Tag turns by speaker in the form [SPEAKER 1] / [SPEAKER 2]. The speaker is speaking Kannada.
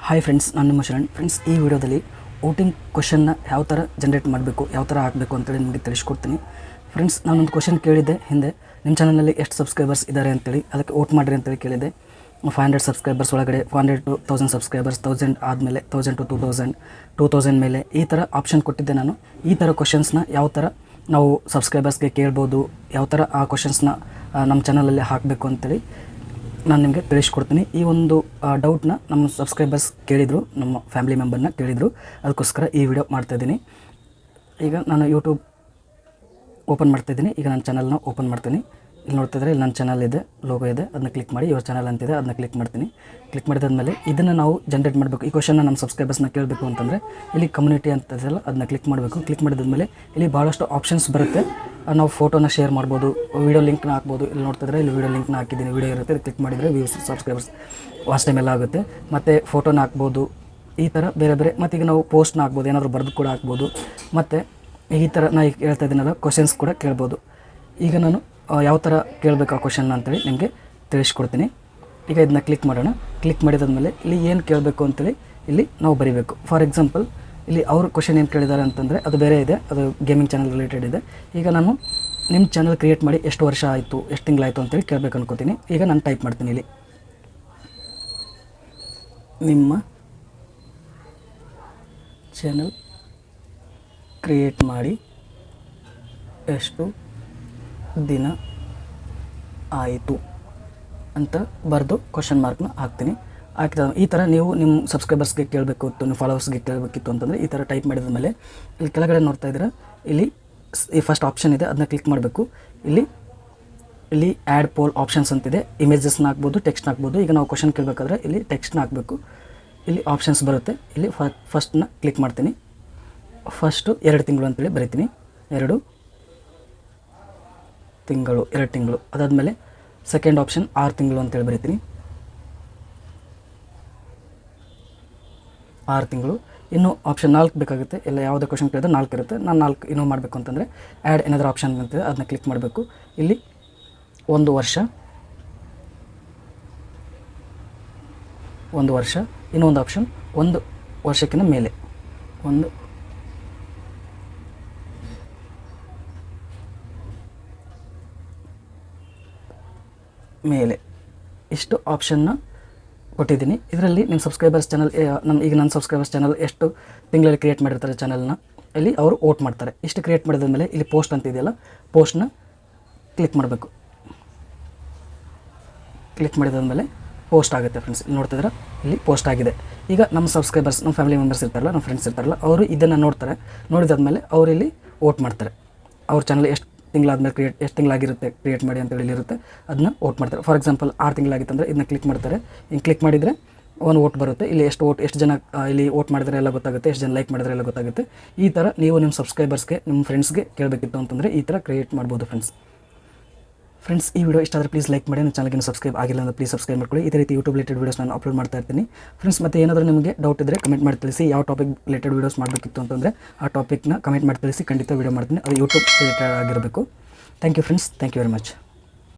[SPEAKER 1] ಹಾಯ್ ಫ್ರೆಂಡ್ಸ್, ನಾನು ನಿಮ್ಮ ಶರಣ್. ಫ್ರೆಂಡ್ಸ್, ಈ ವಿಡಿಯೋದಲ್ಲಿ ವೋಟಿಂಗ್ ಕ್ವಶನ್ನ ಯಾವ ಥರ ಜನ್ರೇಟ್ ಮಾಡಬೇಕು, ಯಾವ ಥರ ಹಾಕಬೇಕು ಅಂತೇಳಿ ನಿಮಗೆ ತಿಳಿಸ್ಕೊಡ್ತೀನಿ. ಫ್ರೆಂಡ್ಸ್, ನಾನೊಂದು ಕ್ವಶನ್ ಕೇಳಿದ್ದೆ ಹಿಂದೆ, ನಿಮ್ಮ ಚಾನಲಲ್ಲಿ ಎಷ್ಟು ಸಬ್ಸ್ಕ್ರೈಬರ್ಸ್ ಇದ್ದಾರೆ ಅಂತೇಳಿ, ಅದಕ್ಕೆ ವೋಟ್ ಮಾಡಿರಿ ಅಂತೇಳಿ ಕೇಳಿದೆ. 500 ಸಬ್ಸ್ಕ್ರೈಬರ್ಸ್ ಒಳಗಡೆ 500 to 1000 ಸಬ್ಸ್ಕ್ರೈಬರ್ಸ್, 1000 ಆದಮೇಲೆ 1000 to 2000, 2000 ಮೇಲೆ ಈ ಥರ ಆಪ್ಷನ್ ಕೊಟ್ಟಿದ್ದೆ ನಾನು. ಈ ಥರ ಕ್ವಶನ್ಸ್ನ ಯಾವ ಥರ ನಾವು ಸಬ್ಸ್ಕ್ರೈಬರ್ಸ್ಗೆ ಕೇಳ್ಬೋದು, ಯಾವ ಥರ ಆ ಕ್ವಶನ್ಸ್ನ ನಮ್ಮ ಚಾನಲಲ್ಲಿ ಹಾಕಬೇಕು ಅಂತೇಳಿ ನಾನು ನಿಮಗೆ ತಿಳಿಸ್ಕೊಡ್ತೀನಿ. ಈ ಒಂದು ಡೌಟ್ನ ನಮ್ಮ ಸಬ್ಸ್ಕ್ರೈಬರ್ಸ್ ಕೇಳಿದರು, ನಮ್ಮ ಫ್ಯಾಮಿಲಿ ಮೆಂಬರ್ನ ಕೇಳಿದರು, ಅದಕ್ಕೋಸ್ಕರ ಈ ವಿಡಿಯೋ ಮಾಡ್ತಾಯಿದ್ದೀನಿ. ಈಗ ನಾನು ಯೂಟ್ಯೂಬ್ ಓಪನ್ ಮಾಡ್ತಾಯಿದ್ದೀನಿ. ಈಗ ನನ್ನ ಚಾನಲ್ನ ಓಪನ್ ಮಾಡ್ತೀನಿ. ಇಲ್ಲಿ ನೋಡ್ತಿದ್ರೆ ಇಲ್ಲಿ ನನ್ನ ಚಾನಲ್ ಇದೆ, ಲೋಗೋ ಇದೆ, ಅದನ್ನ ಕ್ಲಿಕ್ ಮಾಡಿ ಯುವರ್ ಚಾನಲ್ ಅಂತಿದೆ, ಅದನ್ನ ಕ್ಲಿಕ್ ಮಾಡ್ತೀನಿ. ಕ್ಲಿಕ್ ಮಾಡಿದಾದ್ಮೇಲೆ ಇದನ್ನು ನಾವು ಜನ್ರೇಟ್ ಮಾಡಬೇಕು. ಈ ಕ್ವಶನ್ನ ನಮ್ಮ ಸಬ್ಸ್ಕ್ರೈಬರ್ಸ್ನ ಕೇಳಬೇಕು ಅಂತಂದರೆ ಇಲ್ಲಿ ಕಮ್ಯುನಿಟಿ ಅಂತ ಇದೆಯಲ್ಲ, ಅದನ್ನ ಕ್ಲಿಕ್ ಮಾಡಬೇಕು. ಕ್ಲಿಕ್ ಮಾಡಿದಾದ್ಮೇಲೆ ಇಲ್ಲಿ ಭಾಳಷ್ಟು ಆಪ್ಷನ್ಸ್ ಬರುತ್ತೆ. ನಾವು ಫೋಟೋನ ಶೇರ್ ಮಾಡ್ಬೋದು, ವೀಡಿಯೋ ಲಿಂಕ್ನ ಹಾಕ್ಬೋದು. ಇಲ್ಲಿ ನೋಡ್ತಿದ್ರೆ ಇಲ್ಲಿ ವೀಡಿಯೋ ಲಿಂಕ್ನ ಹಾಕಿದ್ದೀನಿ, ವೀಡಿಯೋ ಇರುತ್ತೆ, ಕ್ಲಿಕ್ ಮಾಡಿದರೆ ವ್ಯೂಸ್, ಸಬ್ಸ್ಕ್ರೈಬರ್ಸ್, ವಾಚ್ ಟೈಮ್ ಎಲ್ಲ ಆಗುತ್ತೆ. ಮತ್ತು ಫೋಟೋನ ಹಾಕ್ಬೋದು, ಈ ಥರ ಬೇರೆ ಬೇರೆ. ಮತ್ತು ಈಗ ನಾವು ಪೋಸ್ಟ್ನ ಹಾಕ್ಬೋದು, ಏನಾದರೂ ಬರೆದು ಕೂಡ ಹಾಕ್ಬೋದು. ಮತ್ತು ಈ ಥರ ನಾನು ಈಗ ಹೇಳ್ತಾ ಇದ್ದೀನಲ್ಲ, ಕ್ವಶನ್ಸ್ ಕೂಡ ಕೇಳ್ಬೋದು. ಈಗ ನಾನು ಯಾವ ಥರ ಕೇಳಬೇಕು ಆ ಕ್ವಶನ್ನ ಅಂತೇಳಿ ನಿಮಗೆ ತಿಳಿಸ್ಕೊಡ್ತೀನಿ. ಈಗ ಇದನ್ನ ಕ್ಲಿಕ್ ಮಾಡೋಣ. ಕ್ಲಿಕ್ ಮಾಡಿದಾದ್ಮೇಲೆ ಇಲ್ಲಿ ಏನು ಕೇಳಬೇಕು ಅಂತೇಳಿ ಇಲ್ಲಿ ನಾವು ಬರೀಬೇಕು. ಫಾರ್ ಎಕ್ಸಾಂಪಲ್ ಇಲ್ಲಿ ಅವರು ಕ್ವಶನ್ ಏನು ಕೇಳಿದ್ದಾರೆ ಅಂತಂದರೆ ಅದು ಬೇರೆ ಇದೆ, ಅದು ಗೇಮಿಂಗ್ ಚಾನಲ್ ರಿಲೇಟೆಡ್ ಇದೆ. ಈಗ ನಾನು ನಿಮ್ಮ ಚಾನಲ್ ಕ್ರಿಯೇಟ್ ಮಾಡಿ ಎಷ್ಟು ವರ್ಷ ಆಯಿತು, ಎಷ್ಟು ತಿಂಗಳಾಯಿತು ಅಂತೇಳಿ ಕೇಳಬೇಕು ಅನ್ಕೋತೀನಿ. ಈಗ ನಾನು ಟೈಪ್ ಮಾಡ್ತೀನಿ ಇಲ್ಲಿ, ನಿಮ್ಮ ಚಾನಲ್ ಕ್ರಿಯೇಟ್ ಮಾಡಿ ಎಷ್ಟು ದಿನ ಆಯಿತು ಅಂತ ಬರೆದು ಕ್ವಶನ್ ಮಾರ್ಕ್ನ ಹಾಕ್ತೀನಿ. ಹಾಕಿದ ಈ ಥರ ನೀವು ನಿಮ್ಮ ಸಬ್ಸ್ಕ್ರೈಬರ್ಸ್ಗೆ ಕೇಳಬೇಕಿತ್ತು, ನಿಮ್ಮ ಫಾಲೋವರ್ಸ್ಗೆ ಕೇಳಬೇಕಿತ್ತು ಅಂತಂದರೆ ಈ ಥರ ಟೈಪ್ ಮಾಡಿದ ಮೇಲೆ ಇಲ್ಲಿ ಕೆಳಗಡೆ ನೋಡ್ತಾ ಇದ್ದೀರಾ, ಇಲ್ಲಿ ಈ ಫಸ್ಟ್ ಆಪ್ಷನ್ ಇದೆ, ಅದನ್ನ ಕ್ಲಿಕ್ ಮಾಡಬೇಕು. ಇಲ್ಲಿ ಆ್ಯಡ್ ಪೋಲ್ ಆಪ್ಷನ್ಸ್ ಅಂತಿದೆ. ಇಮೇಜಸ್ನ ಹಾಕ್ಬೋದು, ಟೆಕ್ಸ್ಟ್ನ ಹಾಕ್ಬೋದು. ಈಗ ನಾವು ಕ್ವಶನ್ ಕೇಳಬೇಕಾದ್ರೆ ಇಲ್ಲಿ ಟೆಕ್ಸ್ಟ್ನ ಹಾಕಬೇಕು. ಇಲ್ಲಿ ಆಪ್ಷನ್ಸ್ ಬರುತ್ತೆ. ಇಲ್ಲಿ ಫಸ್ಟ್ನ ಕ್ಲಿಕ್ ಮಾಡ್ತೀನಿ. ಫಸ್ಟು 2 ತಿಂಗಳು ಅಂತೇಳಿ ಬರಿತೀನಿ. 2 ತಿಂಗಳು. ಅದಾದಮೇಲೆ ಸೆಕೆಂಡ್ ಆಪ್ಷನ್ 6 ತಿಂಗಳು ಅಂತೇಳಿ ಬರಿತೀನಿ. 6 ತಿಂಗಳು. ಇನ್ನೂ ಆಪ್ಷನ್ 4 ಬೇಕಾಗುತ್ತೆ. ಎಲ್ಲ ಯಾವುದೇ ಕ್ವಶನ್ ಕೇಳಿದ್ರೆ 4 ಇರುತ್ತೆ. ನಾನು 4 ಇನ್ನೂ ಮಾಡಬೇಕು ಅಂತಂದರೆ ಆ್ಯಡ್ ಏನಾದರೂ ಆಪ್ಷನ್ ಅಂತಿದೆ, ಅದನ್ನ ಕ್ಲಿಕ್ ಮಾಡಬೇಕು. ಇಲ್ಲಿ 1 ವರ್ಷ, ಇನ್ನೊಂದು ಆಪ್ಷನ್ 1 ವರ್ಷಕ್ಕಿಂತ ಮೇಲೆ, 1 ಮೇಲೆ, ಇಷ್ಟು ಆಪ್ಷನ್ನ ಕೊಟ್ಟಿದ್ದೀನಿ. ಇದರಲ್ಲಿ ನಿಮ್ಮ ಸಬ್ಸ್ಕ್ರೈಬರ್ಸ್ ಚಾನಲ್ ನನ್ನ ಸಬ್ಸ್ಕ್ರೈಬರ್ಸ್ ಚಾನಲ್ ಎಷ್ಟು ತಿಂಗಳಲ್ಲಿ ಕ್ರಿಯೇಟ್ ಮಾಡಿರ್ತಾರೆ ಚಾನಲ್ನ, ಇಲ್ಲಿ ಅವರು ವೋಟ್ ಮಾಡ್ತಾರೆ. ಇಷ್ಟು ಕ್ರಿಯೇಟ್ ಮಾಡಿದ್ಮೇಲೆ ಇಲ್ಲಿ ಪೋಸ್ಟ್ ಅಂತ ಇದೆಯಲ್ಲ, ಪೋಸ್ಟ್ನ ಕ್ಲಿಕ್ ಮಾಡಬೇಕು. ಕ್ಲಿಕ್ ಮಾಡಿದಾದ್ಮೇಲೆ ಪೋಸ್ಟ್ ಆಗುತ್ತೆ. ಫ್ರೆಂಡ್ಸ್, ಇಲ್ಲಿ ನೋಡ್ತಿದ್ರೆ ಇಲ್ಲಿ ಪೋಸ್ಟ್ ಆಗಿದೆ. ಈಗ ನಮ್ಮ ಸಬ್ಸ್ಕ್ರೈಬರ್ಸ್, ನಮ್ಮ ಫ್ಯಾಮಿಲಿ ಮೆಂಬರ್ಸ್ ಇರ್ತಾರಲ್ಲ, ನಮ್ಮ ಫ್ರೆಂಡ್ಸ್ ಇರ್ತಾರಲ್ಲ, ಅವರು ಇದನ್ನು ನೋಡ್ತಾರೆ. ನೋಡಿದಾದ್ಮೇಲೆ ಅವರು ಇಲ್ಲಿ ವೋಟ್ ಮಾಡ್ತಾರೆ. ಅವ್ರ ಚಾನಲ್ ಎಷ್ಟು ತಿಂಗಳಾದ್ಮೇಲೆ ಎಷ್ಟು ತಿಂಗಳಾಗಿರುತ್ತೆ ಕ್ರಿಯೇಟ್ ಮಾಡಿ ಅಂತೇಳಿ ಇಲ್ಲಿರುತ್ತೆ, ಅದನ್ನ ವೋಟ್ ಮಾಡ್ತಾರೆ. ಫಾರ್ ಎಕ್ಸಾಂಪಲ್ 6 ತಿಂಗಳಾಗಿತ್ತಂದರೆ ಇದನ್ನ ಕ್ಲಿಕ್ ಮಾಡ್ತಾರೆ. ಹಿಂಗೆ ಕ್ಲಿಕ್ ಮಾಡಿದರೆ ಒಂದು ವೋಟ್ ಬರುತ್ತೆ. ಇಲ್ಲಿ ಎಷ್ಟು ಜನ ಇಲ್ಲಿ ವೋಟ್ ಮಾಡಿದರೆ ಎಲ್ಲ ಗೊತ್ತಾಗುತ್ತೆ, ಎಷ್ಟು ಜನ ಲೈಕ್ ಮಾಡಿದರೆ ಎಲ್ಲ ಗೊತ್ತಾಗುತ್ತೆ. ಈ ಥರ ನೀವು ನಿಮ್ಮ ಸಬ್ಸ್ಕ್ರೈಬರ್ಸ್ಗೆ, ನಿಮ್ಮ ಫ್ರೆಂಡ್ಸ್ಗೆ ಕೇಳಬೇಕಿತ್ತು ಅಂತಂದರೆ ಈ ಥರ ಕ್ರಿಯೇಟ್ ಮಾಡ್ಬೋದು. ಫ್ರೆಂಡ್ಸ್, ಈ ವಿಡಿಯೋ ಇಷ್ಟ ಆದರೆ ಪ್ಲೀಸ್ ಲೈಕ್ ಮಾಡಿ. ನನ್ನ ಚಾನಲ್ಗೆ ಸಬ್ಸ್ಕ್ರೈಬ್ ಆಗಿಲ್ಲ ಅಂದರೆ ಪ್ಲೀಸ್ ಸಬ್ಸ್ಕ್ರೈಬ್ ಮಾಡ್ಕೊಳ್ಳಿ. ಇದೇ ರೀತಿ ಯೂಟ್ಯೂಬ್ ರಿಲೇಟೆಡ್ ವೀಡಿಯೋಸ್ ನಾನು ಅಪ್ಲೋಡ್ ಮಾಡ್ತಾ ಇರ್ತೀನಿ. ಫ್ರೆಂಡ್ಸ್, ಮತ್ತು ಏನಾದರೂ ನಿಮಗೆ ಡೌಟ್ ಇದ್ದರೆ ಕಮೆಂಟ್ ಮಾಡಿ ತಿಳಿಸಿ. ಯಾವ ಟಾಪಿಕ್ ರಿಲೇಟೆಡ್ ವೀಡಿಯೋಸ್ ಮಾಡಬೇಕಿತ್ತು ಅಂತಂದರೆ ಆ ಟಾಪಿಕ್ನ ಕಮೆಂಟ್ ಮಾಡಿ ತಿಳಿಸಿ, ಖಂಡಿತ ವೀಡಿಯೋ ಮಾಡ್ತೀನಿ. ಅದು ಯೂಟ್ಯೂಬ್ ರಿಲೇಟೆಡ್ ಆಗಿರಬೇಕು. Thank you friends, thank you very much.